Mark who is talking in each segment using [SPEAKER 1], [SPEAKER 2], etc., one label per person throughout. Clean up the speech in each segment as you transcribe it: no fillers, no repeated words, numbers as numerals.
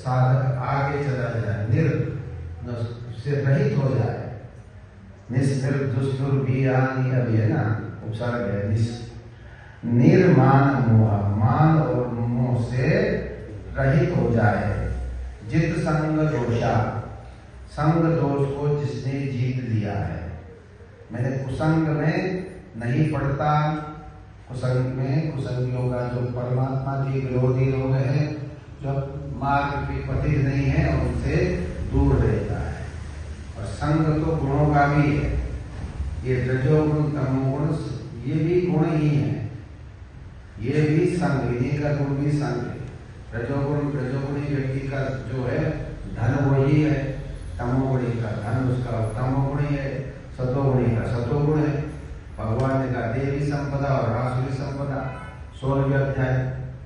[SPEAKER 1] साधक आगे चला जाए, से रहित हो जाए। निस्निर्दुष्टुर्भियानि अभी है ना, उपसर्ग है निस। निर्मान मोह, मान और मोह से रहित हो जाए। जित संग दोषा, संग दोष को जिसने जीत लिया है। मैंने कुसंग में नहीं पड़ता, कुसंग में कुसंगियों का जो परमात्मा के विरोधी लोग हैं, जो मार्ग के पथिक नहीं है, उनसे दूर रहता है। और संग तो गुणों का भी है, ये रजोगुण तमोगुण ये भी गुण ही है, ये भी संग, इन्हीं का गुण भी संग है। रजोगुणी व्यक्ति का जो है धन वही है, तमोगुणी का धन उसका तमोगुणी है, सतोगुणी का सतोगुण है। भगवान ने कहा देवी संपदा और आसुरी संपदा, 16वें अध्याय।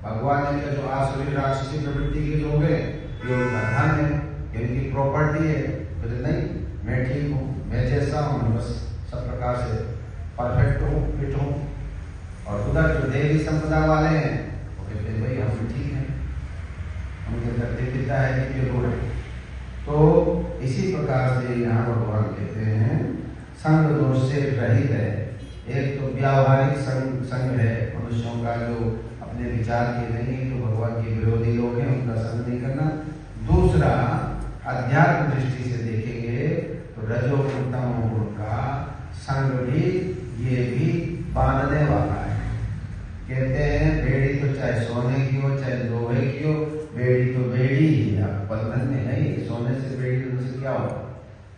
[SPEAKER 1] भगवान ने कहा जो आसुरी राक्षसी प्रवृत्ति के लोग हैं ये उनका धन है, ये उनकी प्रॉपर्टी है। तो नहीं, मैं ठीक हूँ, मैं जैसा हूँ, मैं बस सब प्रकार से परफेक्ट हूँ, फिट हूँ। और उधर जो देवी संपदा वाले हैं वो कहते हैं भाई हम ठीक हैं, उनके अंदर दिव्यता है, दिव्य गुण है। तो इसी प्रकार से यहाँ भगवान कहते हैं संग दोष से रहित है। एक तो व्यावहारिक संग है मनुष्यों का, जो अपने विचार के नहीं, जो भगवान के विरोधी लोग हैं उनका संग नहीं करना। दूसरा अध्यात्म दृष्टि से देखेंगे तो रजोगुण तमोगुण का संग भी, ये भी बांधने वाला है। कहते हैं बेड़ी तो चाहे सोने की हो चाहे लोहे की हो, बेड़ी तो बेड़ी ही है, बंधन में है ही। सोने से बेड़ी से क्या होगा,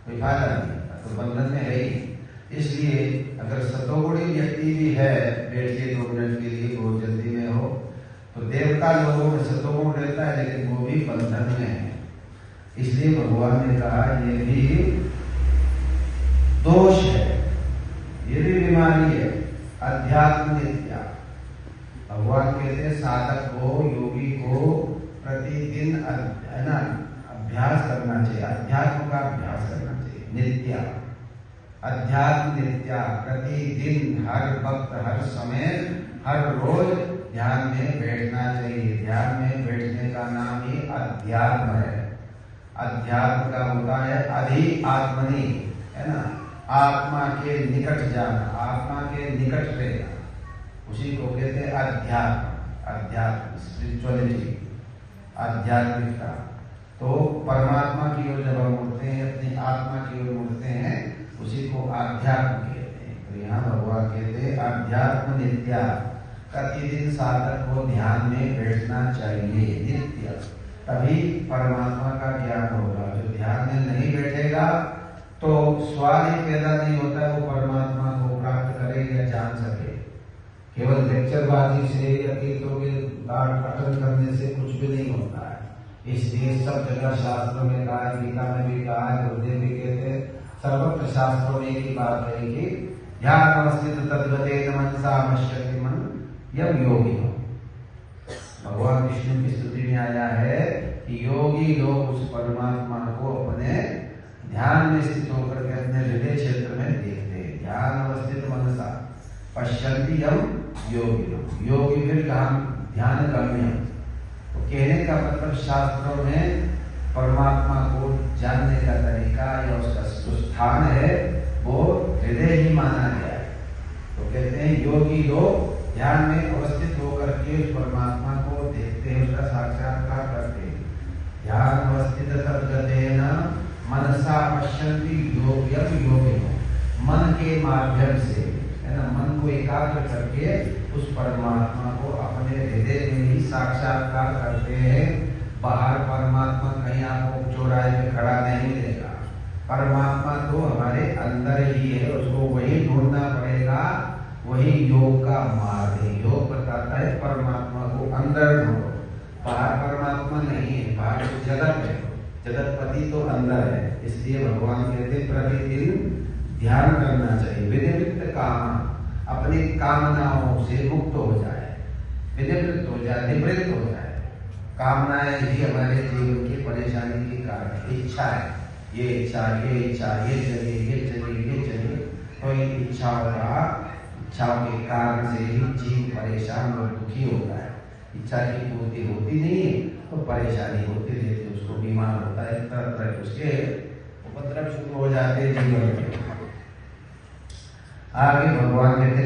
[SPEAKER 1] कोई फायदा नहीं, तो बंधन में है ही। इसलिए अगर सतोगुणी व्यक्ति भी है, बैठ के 2 मिनट के लिए बहुत जल्दी में हो, तो देवता लोगों में सतोगुण रहता है, लेकिन वो भी बंधन में है। इसलिए भगवान ने कहा ये भी दोष है, ये भी बीमारी है, अध्यात्म नित्या। भगवान कहते हैं साधक को, योगी को प्रतिदिन है ना अभ्यास करना चाहिए, अध्यात्म का अभ्यास करना चाहिए। नित्या, अध्यात्म नित्या, प्रतिदिन, हर वक्त, हर समय, हर रोज ध्यान में बैठना चाहिए। ध्यान में बैठने का नाम ही अध्यात्म है। अध्यात्म का होता है अधि आत्मनि, है ना, आत्मा के निकट जाना, आत्मा के निकट रहना, उसी को कहते हैं अध्यात्म। अध्यात्म स्पिरिचुअलिटी, आध्यात्मिकता। तो परमात्मा की ओर जब हम उठते हैं, अपनी आत्मा की ओर उठते हैं, उसी को आध्यात्म कहते हैं। तो यहाँ भगवान कहते हैं अध्यात्म नित्या, प्रतिदिन साधक को ध्यान में बैठना चाहिए नित्य, तभी परमात्मा का ज्ञान होगा। जो ध्यान में नहीं बैठेगा तो सवाल ही पैदा नहीं होता वो परमात्मा को प्राप्त करे या जान सके। केवल लेक्चरबाजी से या तीर्थों के पाठ पठन करने से कुछ भी नहीं होता है। इसलिए सब जगह शास्त्रों में कहा है, गीता में भी कहा है, गुरुदेव भी कहते हैं, सर्वत्र शास्त्रों में एक ही बात है कि ध्यान अवस्थित तद्गतेन मनसा पश्यति मन यम योगी हो। भगवान विष्णु की स्तुति में आया है कि योगी लोग उस परमात्मा को अपने ध्यान में स्थित होकर के अपने हृदय क्षेत्र में देखते हैं। ध्यान अवस्थित मनसा पश्यन्ति यम योगी। योगी फिर कहा ध्यान गम्य। तो कहने का मतलब शास्त्रों में परमात्मा को जानने का तरीका या उसका जो स्थान है वो हृदय ही माना गया है। तो कहते हैं योगी लोग ध्यान में अवस्थित होकर के उस परमात्मा को देखते हैं, उसका साक्षात्कार करते हैं। ध्यान अवस्थित तद्गतेन मनसा पश्यन्ति योगिनो। मन के माध्यम से, है ना, मन को एकाग्र करके उस परमात्मा को अपने हृदय में ही साक्षात्कार करते हैं। बाहर परमात्मा कहीं आपको चौराहे पे खड़ा नहीं मिलेगा। परमात्मा तो हमारे अंदर ही है, उसको वही ढूंढना पड़ेगा। वही योग का मार्ग है। योग बताता है परमात्मा को अंदर ढूंढो, बाहर परमात्मा नहीं है, बाहर तो जगत है, जगतपति तो अंदर है। इसलिए भगवान कहते प्रतिदिन ध्यान करना चाहिए। विनिवृत्त काम, अपनी कामनाओं से मुक्त हो जाए, विनिवृत्त हो जाए, निवृत्त हो जाए। कामनाएं ही हमारे जीवन की परेशानी के कारण है। इच्छा है, ये इच्छा, ये इच्छा, ये चाहिए, ये चाहिए, ये चाहिए। तो इन इच्छाओं के कारण से ही जीव परेशान और दुखी होता है। इच्छा की पूर्ति होती नहीं है तो परेशानी होती रहती है, उसको बीमार होता है, तरह तरह के उसके उपद्रव शुरू हो जाते हैं जीवन में। आगे भगवान कहते